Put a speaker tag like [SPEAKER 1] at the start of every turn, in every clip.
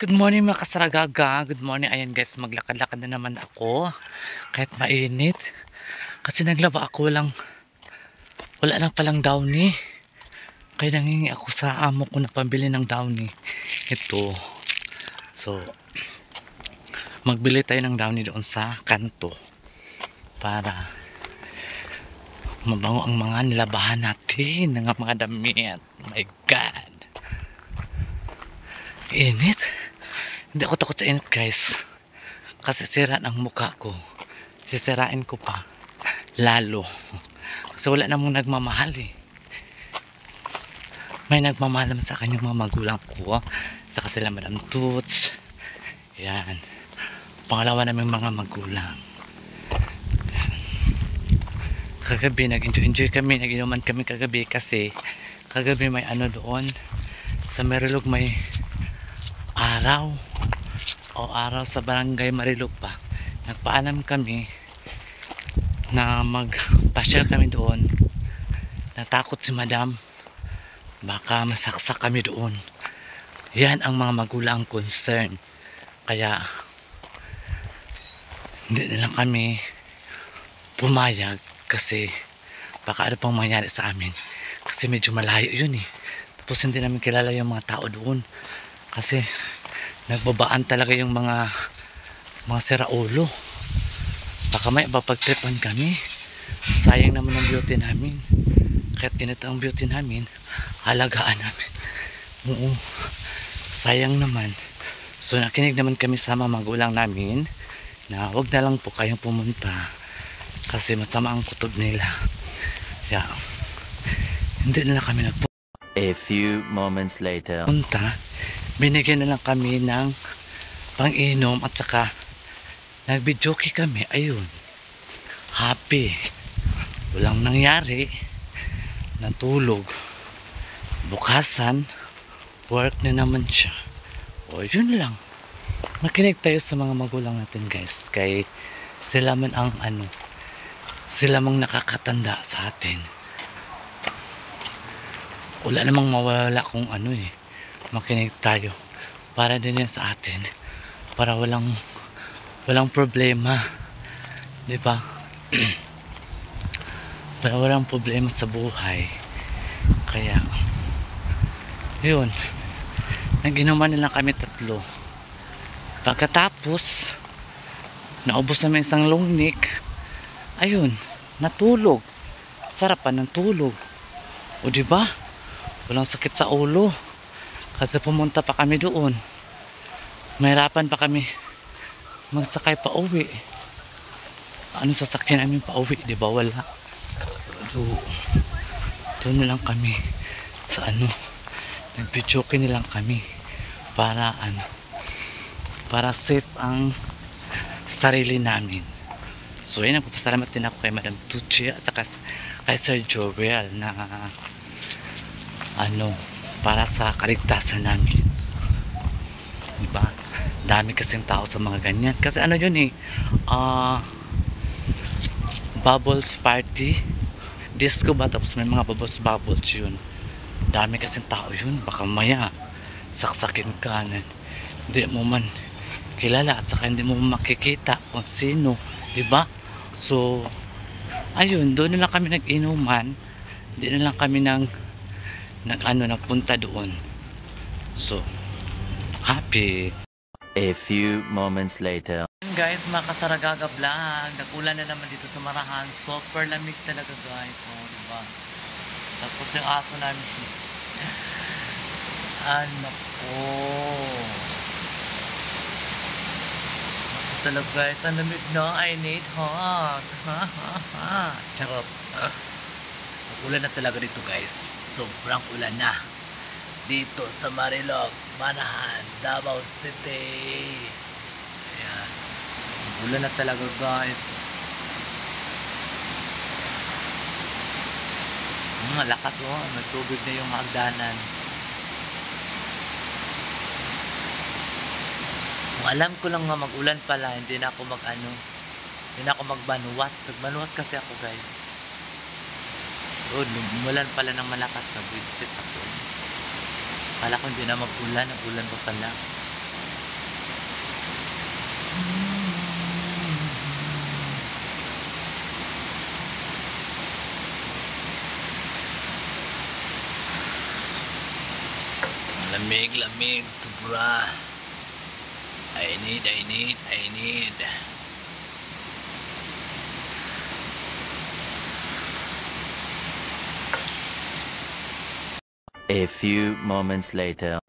[SPEAKER 1] Good morning mga kasaragaga. Good morning. Ayan guys, maglakad-lakad na naman ako. Kahit mainit. Kasi naglaba ako wala lang palang downy. Kaya nangingi ako sa amo ko na pambili ng downy. Ito. So, magbili tayo ng downy doon sa kanto. Para mabango ang mga nilabahan natin. Ng mga damit. My God. Init. Hindi ako takot sa init guys. Kasi sira ang mukha ko. Sisirain ko pa. Lalo. Kasi wala namang nagmamahal eh. May nagmamahal naman sa akin yung mga magulang ko. Saka sila Madam Toots. Yan. Pangalawa naming mga magulang. Yan. Kagabi nag-enjoy kami. Nag-inuman kami kagabi kasi kagabi may ano doon. Sa Marilog may araw. O araw sa barangay Marilog pa. Nagpaalam kami na magpasyal kami doon. Natakot si Madam baka masaksak kami doon. Yan ang mga magulang concern. Kaya hindi na lang kami pumayag kasi baka ano pang mangyari sa amin. Kasi medyo malayo yun eh. Tapos hindi namin kilala yung mga tao doon. Kasi nagbabaan talaga yung mga siraulo. Baka may mapagtripan kami. Sayang naman ang beauty namin. Kahit ganito ang beauty namin, halagaan namin. Oo. Sayang naman. So nakinig naman kami sa mga magulang namin na wag na lang po kayong pumunta kasi masama ang kutob nila. Kaya hindi na lang kami nagpunta.
[SPEAKER 2] A few moments later.
[SPEAKER 1] Binigyan na lang kami ng pang-inom at saka nag-videoke kami. Ayun. Happy. Walang nangyari. Natulog. Bukasan, work na naman siya. O yun lang. Makinig tayo sa mga magulang natin guys. Kay sila man ang sila mang nakakatanda sa atin. Wala namang mawala kung makinig tayo para din yan sa atin, para walang problema, di ba? Para walang problema sa buhay. Kaya yun, nag-inuman na lang kami tatlo. Pagkatapos naubos namin isang longnik, ayun, natulog. Sarapan ng tulog. O di ba? Walang sakit sa ulo. Kasi pumunta pa kami doon. Mahirapan pa kami magsakay pa uwi. Ano sasakyan namin pa uwi, di ba? Wala. So, doon na lang kami sa nag-videoke na lang kami para para safe ang sarili namin. So, yun, nagpapasalamat din ako kay Madam Tucci at saka kay Sir Joel na para sa kaligtasan namin. Diba? Dami kasing tao sa mga ganyan. Kasi yun bubbles party. Disco ba? Tapos may mga bubbles yun. Dami kasing tao yun. Baka maya saksakin ka na hindi mo man kilala at saka hindi mo makikita kung sino. Diba? So, ayun. Doon na lang kami nag-inuman. Hindi na lang kami nagpunta doon. So, happy.
[SPEAKER 2] A few moments later.
[SPEAKER 1] Guys, mga kasaragaga vlog, nag-ulan na naman dito sa Marahan. Super lamig talaga guys. Oh, diba? Tapos yung aso namin. Ano po? Talaga guys, ang lamig na. I need hug. Charot. Ulan na talaga dito guys. Sobrang ulan na. Dito sa Marilog, Manahan, Davao City. Ayan. Ulan na talaga guys. Lakas may tubig na yung hagdanan. Kung alam ko lang nga mag-ulan pala, hindi na ako magbanuwas. Nagbanuwas kasi ako guys. Umulan pala ng malakas, nag-visit ako. Kala ko hindi na mag-ulan, nag-ulan pa pala. Lamig sobra. I need.
[SPEAKER 2] A few moments later.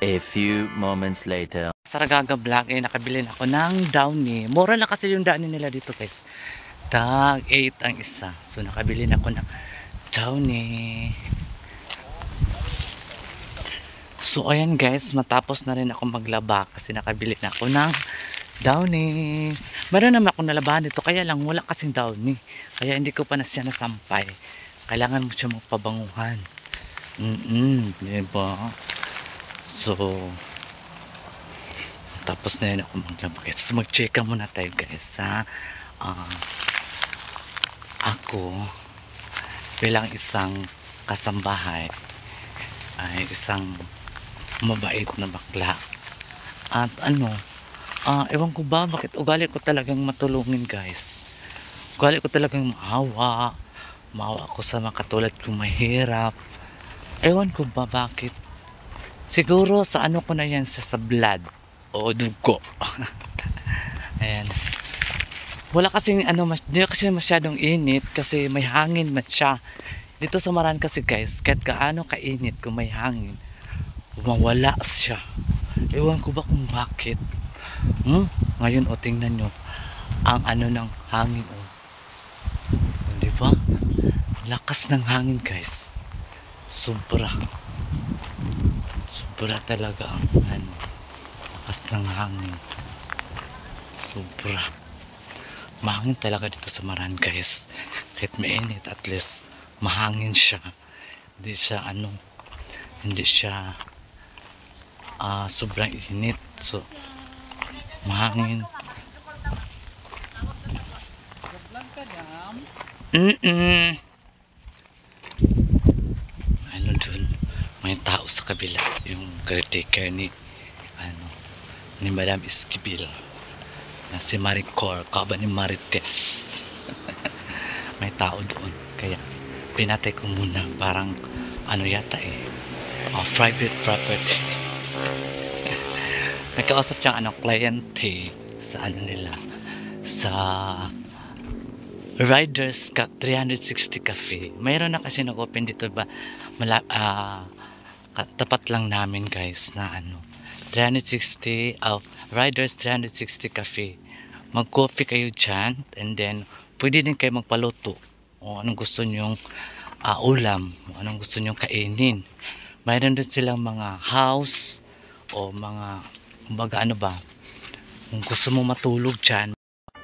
[SPEAKER 2] A few moments later.
[SPEAKER 1] Sa Ragaga Vlog ay nakabili na ako ng Downy. Mura lang kasi yung Downy nila dito guys. Tag 8 ang isa. So nakabili na ako ng Downy. So ayan guys, matapos na rin ako maglaba kasi nakabili na ako ng Downy. Meron naman akong nalabahan dito kaya lang wala kasing Downy. Kaya hindi ko pa na siya nasampay. Kailangan mo siya magpabanguhan. Diba? So, tapos na yun ako maglaba guys. So, mag-checka muna tayo guys ha. Ako bilang isang kasambahay ay isang mabait na bakla. At ewan ko ba bakit ugali ko talagang matulungin guys. Ugali ko talagang maawa ako sa mga katulad kong mahirap. Ewan ko ba bakit. Siguro sa ano ko na yan sa blood o dugo. Ayan. Wala kasing hindi kasi masyadong init kasi may hangin man siya. Dito sa Maran kasi guys, kahit gaano kainit kung may hangin, mawala siya. Ewan ko ba kung bakit. Ngayon tingnan nyo ang ng hangin di ba? Lakas ng hangin guys. Sobra talaga ang lakas ng hangin. Sobra mahangin talaga dito sa Maran guys. Kahit mainit at least mahangin siya. Hindi siya sobrang init. So mahangin. Dun may tao sa kabila, yung caretaker ni Madam Esquivel na si Maricor, kaba ni Marites. May tao doon kaya pinatay ko muna, parang yata private property. Nagkausap siyang kliyente sa nila sa Riders 360 Cafe. Mayroon na kasi nag-open dito ba tapat lang namin guys na Riders 360 Cafe. Mag-coffee kayo dyan and then pwede din kayo magpaluto o anong gusto nyong ulam, o anong gusto nyong kainin. Mayroon din silang mga house o mga kumbaga kung gusto mo matulog dyan.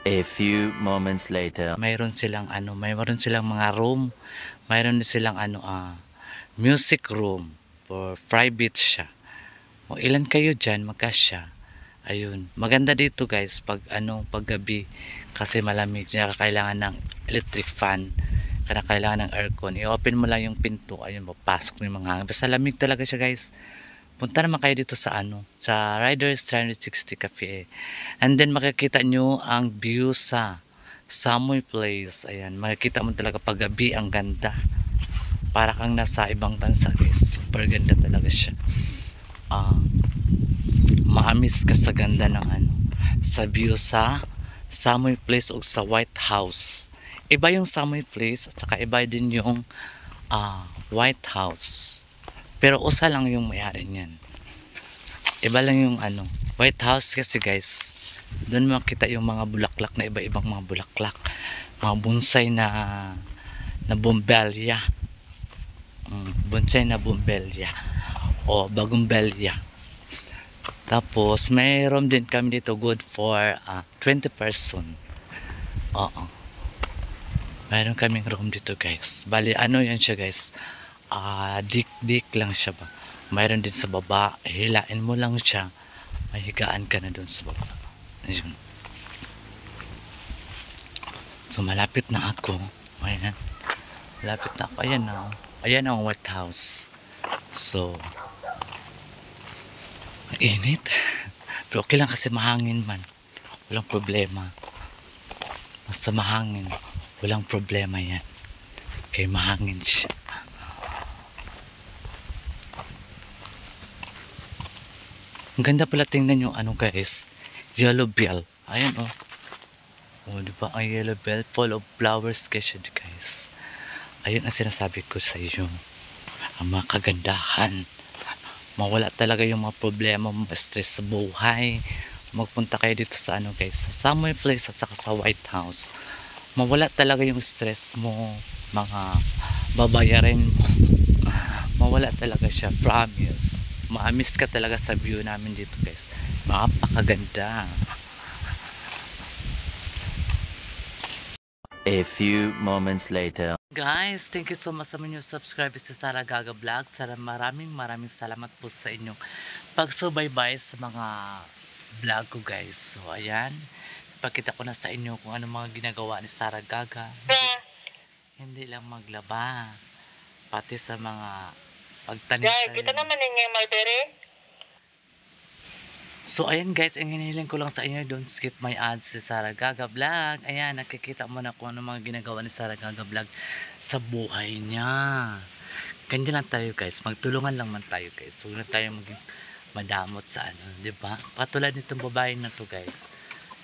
[SPEAKER 2] A few moments later.
[SPEAKER 1] Mayroon silang mga room. Mayroon din silang music room for private siya. O ilan kayo diyan magkasya. Ayun, maganda dito guys pag gabi kasi malamig, kailangan ng electric fan, kailangan ng aircon. I-open mo lang yung pinto, ayun, papasok yung mga hangin. Basta lamig talaga siya guys. Punta naman kayo dito sa sa Riders 360 Cafe. And then makikita nyo ang view sa Samoy Place. Ayan, makikita mo talaga pag gabi, ang ganda. Para kang nasa ibang bansa guys. Super ganda talaga siya. ah, maamis ka sa ganda ng ano, sa view sa Samoy Place o sa White House. Iba yung Samoy Place at saka iba din yung White House. Pero usa lang yung may-ari niyan. Iba lang yung ano, White House kasi guys, doon makita yung mga bulaklak na iba-ibang mga bulaklak. Mga bonsai na bombelia. Bonsai na bombelia o bagumbelia. Tapos mayroon din kami dito good for 20 person. Oo. Mayroon kaming room dito guys. Bali ano yan siya guys. Dik-dik lang siya ba. Mayroon din sa baba. Hilain mo lang siya. Mahigaan ka na doon sa baba. Ayun. So malapit na ako. Ayan. Malapit na ako. Ayan na. Ayan ang White House. So init. Pero okay lang kasi mahangin man. Walang problema. Basta mahangin. Walang problema yan. Kaya mahangin siya. Ang ganda pala tingnan yung ano guys. Yellow bell. Ayan oh. Oh, diba ang yellow bell? Full of flowers kasi guys. Ayun ang sinasabi ko sa iyo. Ang mga kagandahan. Mawala talaga yung mga problema, mga stress sa buhay. Magpunta kayo dito sa ano guys, sa Samoy Place at saka sa White House. Mawala talaga yung stress mo, mga babayarin mo. Mawala talaga siya, promise. Maamis ka talaga sa view namin dito guys. Napakaganda.
[SPEAKER 2] A few moments later.
[SPEAKER 1] Guys, thank you so much sa inyong subscribe sa Sara Gaga Vlog. Maraming salamat po sa inyong pagsubaybay sa mga vlog ko guys. So ayan, ipakita ko na sa inyo kung ano mga ginagawa ni Sara Gaga. Hindi lang maglaba, pati sa mga pagtanim.
[SPEAKER 3] Guys, ito naman yung mulberry.
[SPEAKER 1] So ayan guys, ang hinihiling ko lang sa inyo, don't skip my ads si Sara Gaga Vlog. Ayan, nakikita mo na kung ano mga ginagawa ni Sara Gaga Vlog sa buhay niya. Ganyan lang tayo guys, magtulungan lang man tayo guys. Huwag na tayo maging madamot sa ano, di ba? Katulad nitong babae na to guys.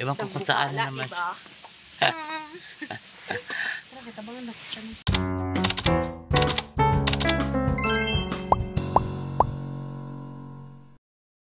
[SPEAKER 1] Ewan ko kung saan naman siya.
[SPEAKER 3] Tara, kita ba nga